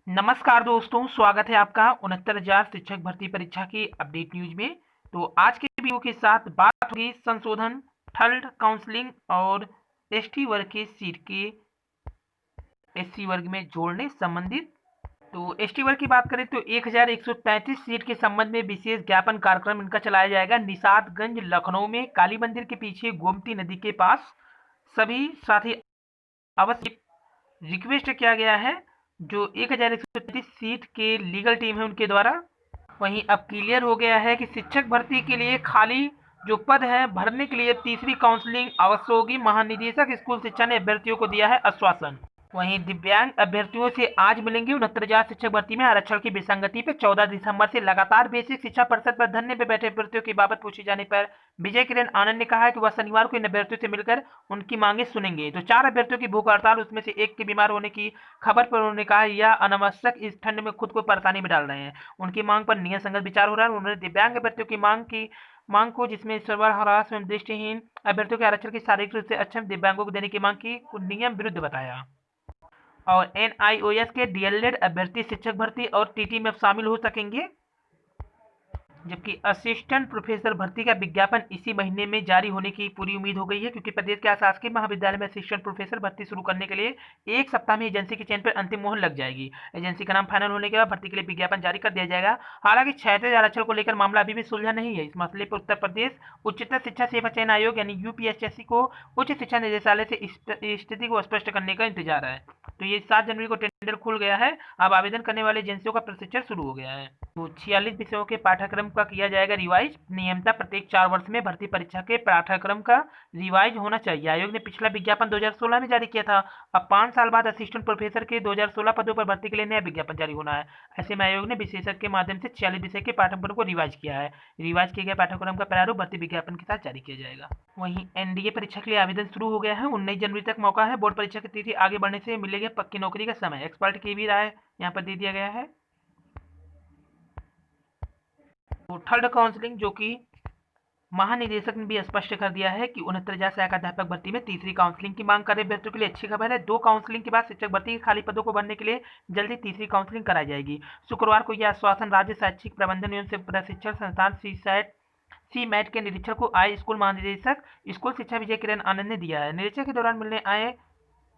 नमस्कार दोस्तों, स्वागत है आपका 69,000 शिक्षक भर्ती परीक्षा की अपडेट न्यूज में। तो आज के वीडियो के साथ बात होगी संशोधन, थर्ड काउंसलिंग और एसटी वर्ग के सीट के एससी वर्ग में जोड़ने संबंधित। तो एसटी वर्ग की बात करें तो 1133 सीट के संबंध में विशेष ज्ञापन कार्यक्रम इनका चलाया जाएगा। निषादगंज लखनऊ में काली मंदिर के पीछे गोमती नदी के पास सभी साथी अवश्य रिक्वेस्ट किया गया है। जो 1133 सीट के लीगल टीम है उनके द्वारा। वहीं अब क्लियर हो गया है कि शिक्षक भर्ती के लिए खाली जो पद है भरने के लिए तीसरी काउंसलिंग अवश्य होगी। महानिदेशक स्कूल शिक्षा ने अभ्यर्थियों को दिया है आश्वासन। वहीं दिव्यांग अभ्यर्थियों से आज मिलेंगे 69,000 शिक्षक भर्ती में आरक्षण की विसंगति पर 14 दिसंबर से लगातार बेसिक शिक्षा परिषद पर धरने पर बैठे अभ्यर्थियों की बाबत पूछे जाने पर विजय किरण आनंद ने कहा है कि वह शनिवार को इन अभ्यर्थियों से मिलकर उनकी मांगे सुनेंगे। तो 4 अभ्यर्थियों की भूख हड़ताल, उसमें से एक के बीमार होने की खबर पर उन्होंने कहा यह अनावश्यक इस ठंड में खुद को परेशानी में डाल रहे हैं। उनकी मांग पर न्याय संगत विचार हो रहा है। उन्होंने दिव्यांग अभ्यर्थियों की मांग को जिसमें सर्वहरास एवं दृष्टिहीन अभ्यर्थियों के आरक्षण की शारीरिक रूप से अक्षम दिव्यांगों को देने की मांग की नियम विरुद्ध बताया। और एनआईओएस के डीएलएड अभ्यर्थी शिक्षक भर्ती और टीटी में शामिल हो सकेंगे। जबकि असिस्टेंट प्रोफेसर भर्ती का विज्ञापन इसी महीने में जारी होने की पूरी उम्मीद हो गई है, क्योंकि प्रदेश के शासकीय महाविद्यालय में असिस्टेंट प्रोफेसर भर्ती शुरू करने के लिए एक सप्ताह में एजेंसी के चयन पर अंतिम मोहर लग जाएगी। एजेंसी का नाम फाइनल होने के बाद भर्ती के लिए विज्ञापन जारी कर दिया जाएगा। हालांकि क्षैतिज आरक्षण को लेकर मामला अभी भी सुलझा नहीं है। इस मसले पर उत्तर प्रदेश उच्चतर शिक्षा सेवा चयन आयोग यानी यूपीएससी को उच्च शिक्षा निदेशालय से स्थिति को स्पष्ट करने का इंतजार है। तो ये 7 जनवरी को टेंडर खुल गया है। अब आवेदन करने वाले एजेंसियों का प्रशिक्षण शुरू हो गया है। तो 46 विषयों के पाठ्यक्रम का किया जाएगा रिवाइज। नियमतः प्रत्येक 4 वर्ष में भर्ती परीक्षा के पाठ्यक्रम का रिवाइज होना चाहिए। आयोग ने पिछला विज्ञापन 2016 में जारी किया था। अब 5 साल बाद असिस्टेंट प्रोफेसर के 2016 पदों पर भर्ती के लिए नया विज्ञापन जारी होना है। ऐसे में आयोग ने विशेषज्ञ के माध्यम से 46 विषय के पाठ्यक्रम को रिवाइज किया है। रिवाइज किए गए पाठ्यक्रम का प्रारूप भर्ती विज्ञापन के साथ जारी किया जाएगा। वहीं एनडीए परीक्षा के लिए आवेदन शुरू हो गया है। 19 जनवरी तक मौका है। बोर्ड परीक्षा की तिथि आगे बढ़ने से मिलेगी पक्की नौकरी का समय। एक्सपर्ट की भी राय यहाँ पर दे दिया गया है। तो थर्ड काउंसलिंग, जो कि महानिदेशक ने भी स्पष्ट कर दिया है कि 69,000 सहायक अध्यापक भर्ती में तीसरी काउंसलिंग की मांग कर रहे अभ्यर्थियों के लिए अच्छी खबर है। 2 काउंसलिंग के बाद शिक्षक भर्ती के खाली पदों को भरने के लिए जल्दी तीसरी काउंसलिंग कराई जाएगी। शुक्रवार को यह आश्वासन राज्य शैक्षिक प्रबंधन एवं प्रशिक्षण संस्थान सी मैट के निरीक्षण को आए स्कूल महानिदेशक स्कूल शिक्षा विजय किरण आनंद ने दिया है। निरीक्षण के दौरान मिलने आए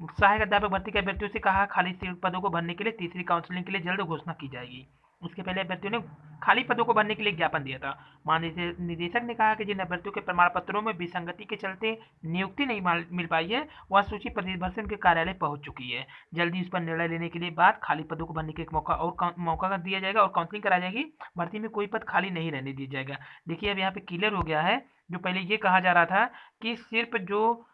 सहायक अध्यापक भर्ती के अभ्यर्थियों से कहा खाली पदों को भरने के लिए तीसरी काउंसलिंग के लिए जल्द घोषणा की जाएगी। उसके पहले अभ्यर्थियों ने खाली पदों को भरने के लिए ज्ञापन दिया था। महानिदेशक ने कहा कि जिन अभ्यर्थियों के प्रमाण पत्रों में विसंगति के चलते नियुक्ति नहीं मिल पाई है, वह सूची प्रदेश भर से उनके कार्यालय पहुंच चुकी है। जल्दी उस पर निर्णय लेने के लिए बाद खाली पदों को भरने के एक मौका दिया जाएगा और काउंसलिंग कराई जाएगी। भर्ती में कोई पद खाली नहीं रहने दिया जाएगा। देखिए अब यहाँ पे क्लियर हो गया है। जो पहले ये कहा जा रहा था कि सिर्फ जो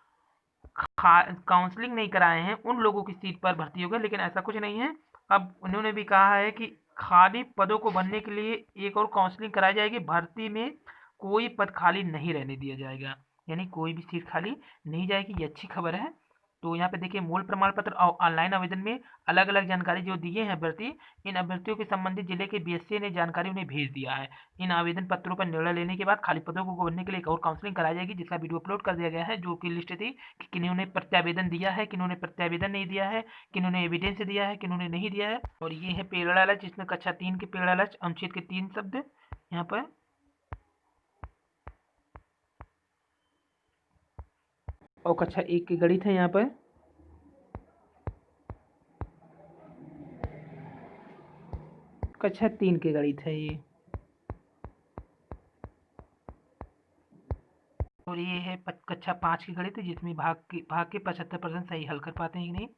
काउंसलिंग नहीं कराए हैं उन लोगों की सीट पर भर्ती होगा, लेकिन ऐसा कुछ नहीं है। अब उन्होंने भी कहा है कि खाली पदों को भरने के लिए एक और काउंसलिंग कराई जाएगी। भर्ती में कोई पद खाली नहीं रहने दिया जाएगा, यानी कोई भी सीट खाली नहीं जाएगी। ये अच्छी खबर है। तो यहाँ पे देखिए मूल प्रमाण पत्र और ऑनलाइन आवेदन में अलग अलग जानकारी जो दिए हैं अभ्यर्थी, इन अभ्यर्थियों के संबंधित जिले के बीएससी ने जानकारी उन्हें भेज दिया है। इन आवेदन पत्रों पर निर्णय लेने के बाद खाली पदों को भरने के लिए एक और काउंसलिंग कराई जाएगी, जिसका वीडियो अपलोड कर दिया गया है। जो की लिस्ट थी कि किन्होंने प्रत्यावेदन दिया है, किन्होंने प्रत्यावेदन नहीं दिया है, किन्होंने एविडेंस दिया है, किन्होंने नहीं दिया है। और ये है प्रेरणा लक्ष्य, जिसमें कक्षा 3 के प्रेरणा लक्ष्य अनुच्छेद के 3 शब्द यहाँ पर। और कक्षा 1 के गणित है यहाँ पर। कक्षा 3 के गणित है ये। और ये है कक्षा 5 की गणित, जिसमें भाग के 75% सही हल कर पाते हैं कि नहीं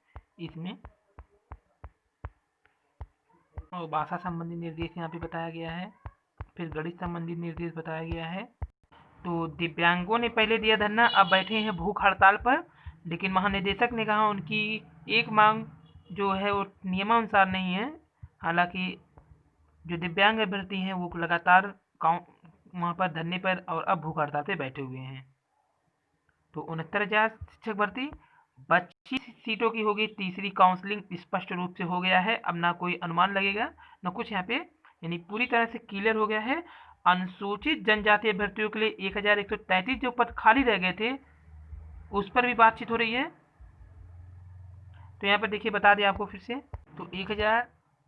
इसमें। और भाषा संबंधी निर्देश यहाँ पे बताया गया है। फिर गणित संबंधी निर्देश बताया गया है। तो दिव्यांगों ने पहले दिया धरना, अब बैठे हैं भूख हड़ताल पर। लेकिन महानिदेशक ने कहा उनकी एक मांग जो है वो नियमानुसार नहीं है। हालांकि जो दिव्यांग अभ्यर्थी हैं वो लगातार वहाँ पर धरने पर और अब भूख हड़ताल पर बैठे हुए हैं। तो 69,000 शिक्षक भर्ती 25 सीटों की होगी। तीसरी काउंसलिंग स्पष्ट रूप से हो गया है। अब ना कोई अनुमान लगेगा ना कुछ यहाँ पे, यानी पूरी तरह से क्लियर हो गया है। अनुसूचित जनजाति अभ्यर्थियों के लिए 1133 जो पद खाली रह गए थे उस पर भी बातचीत हो रही है। तो यहाँ पर देखिए बता दें आपको फिर से, तो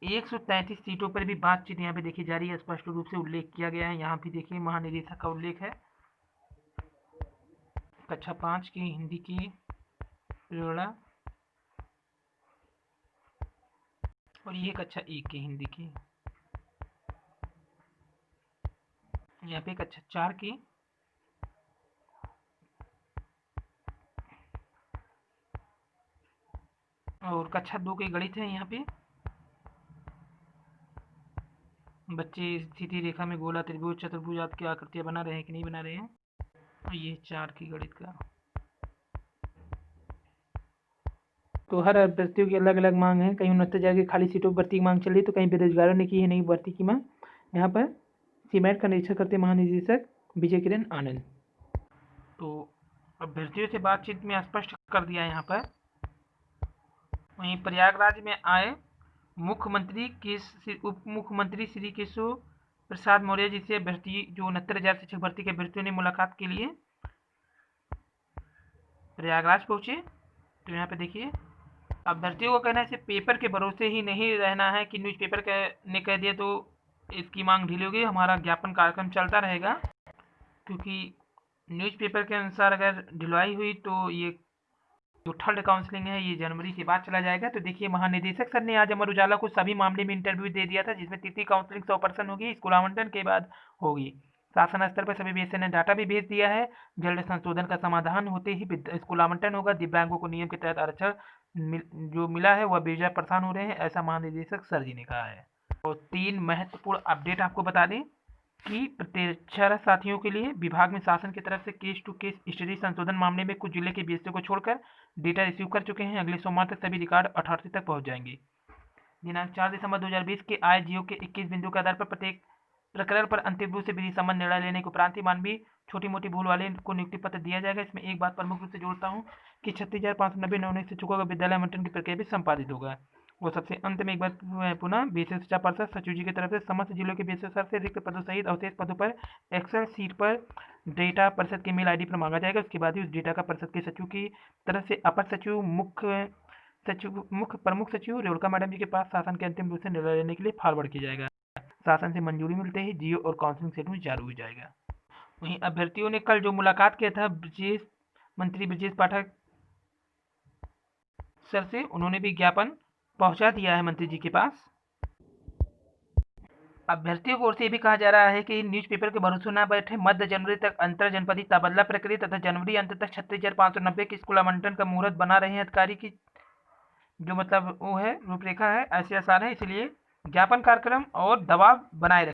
133 सीटों पर भी बातचीत यहाँ पे देखी जा रही है, स्पष्ट रूप से उल्लेख किया गया है। यहाँ भी देखिए महानिदेशक का उल्लेख है। कक्षा 5 की हिंदी की प्रेरणा, और ये कक्षा 1 की हिंदी की। यहाँ पे कक्षा 4 की, और कक्षा 2 के गणित है। यहाँ पे बच्चे सीधी रेखा में गोला, त्रिभुज, चतुर्भुज आदि की आकृतियां बना रहे हैं कि नहीं बना रहे हैं। और ये 4 की गणित का। तो हर अभ्यर्थियों की अलग अलग मांग है। कहीं 69,000 की खाली सीटों पर भर्ती की मांग चल रही, तो कहीं बेरोजगारों ने की है नई भर्ती की मांग। यहाँ पर सीमेट का निरीक्षण करते महानिदेशक विजय किरण आनंद। तो अभ्यर्थियों से बातचीत में स्पष्ट कर दिया यहाँ पर। वहीं प्रयागराज में आए मुख्यमंत्री उप मुख्यमंत्री श्री केशव प्रसाद मौर्य जी से अभ्यर्थी जो 69,000 शिक्षक भर्ती के अभ्यर्थियों ने मुलाकात के लिए प्रयागराज पहुंचे। तो यहाँ पे देखिए अभ्यर्थियों का कहना है सिर्फ पेपर के भरोसे ही नहीं रहना है कि न्यूज़पेपर ने कह दिया तो इसकी मांग ढीली होगी। हमारा ज्ञापन कार्यक्रम चलता रहेगा, क्योंकि न्यूज़पेपर के अनुसार अगर ढिलवाई हुई तो ये जो थर्ड काउंसलिंग है ये जनवरी के बाद चला जाएगा। तो देखिए महानिदेशक सर ने आज अमर उजाला को सभी मामले में इंटरव्यू दे दिया था, जिसमें तीसरी काउंसलिंग 100% होगी, स्कूल आवंटन के बाद होगी। शासन स्तर पर सभी बीएसए ने डाटा भी भेज दिया है। जल्द संशोधन का समाधान होते ही स्कूल आवंटन होगा। दिव्यांगों को नियम के तहत आरक्षण जो मिला है वह बेवजह परेशान हो रहे हैं, ऐसा महानिदेशक सर जी ने कहा है। और 3 महत्वपूर्ण अपडेट आपको बता दें कि प्रत्यक्षारत साथियों के लिए विभाग में शासन की तरफ से केस टू केस स्टडी संशोधन मामले में कुछ जिले के बीएसए को छोड़कर डेटा रिसीव कर चुके हैं। अगले सोमवार तक सभी रिकॉर्ड अथॉरिटी तक पहुंच जाएंगे। दिनांक 4 दिसंबर 2020 के आए जियो के 21 बिंदु के आधार पर प्रत्येक प्रकरण पर अंतिम रूप से विधि संबंध निर्णय लेने के उपरांत ही मानवीय छोटी मोटी भूल वाले को नियुक्ति पत्र दिया जाएगा। इसमें एक बात प्रमुख रूप से जोड़ता हूँ कि 36,590 नवनियुक्त शिक्षकों का विद्यालय आवंटन की प्रक्रिया भी संपादित होगा। और सबसे अंत में एक बार पुनः बीएसए शिक्षा परिषद सचिव जी की तरफ से समस्त जिलों के बीएसए सर से रिक्त पदों सहित अवशेष पदों पर एक्सेल सीट पर डेटा परिषद के मेल आईडी पर मांगा जाएगा। उसके बाद ही उस डेटा का परिषद के सचिव की तरफ से अपर सचिव, मुख्य प्रमुख सचिव रेणुका मैडम जी के पास शासन के अंतिम रूप से निर्णय लेने के लिए फॉरवर्ड किया जाएगा। शासन से मंजूरी मिलते ही जियो और काउंसलिंग शेड्यूल जारी हो जाएगा। वहीं अभ्यर्थियों ने कल जो मुलाकात किया था मंत्री ब्रजेश पाठक सर से, उन्होंने भी ज्ञापन पहुंचा दिया है मंत्री जी के पास। अभ्यर्थियों की ओर से भी कहा जा रहा है कि न्यूज़पेपर के भरोसे न बैठे, मध्य जनवरी तक अंतर जनपदीय तबादला प्रक्रिया तथा जनवरी अंत तक 36,590 के स्कूल आवंटन का मुहूर्त बना रहे हैं अधिकारी की जो मतलब वो है रूपरेखा है, ऐसे आसार है। इसलिए ज्ञापन कार्यक्रम और दबाव बनाए रखें।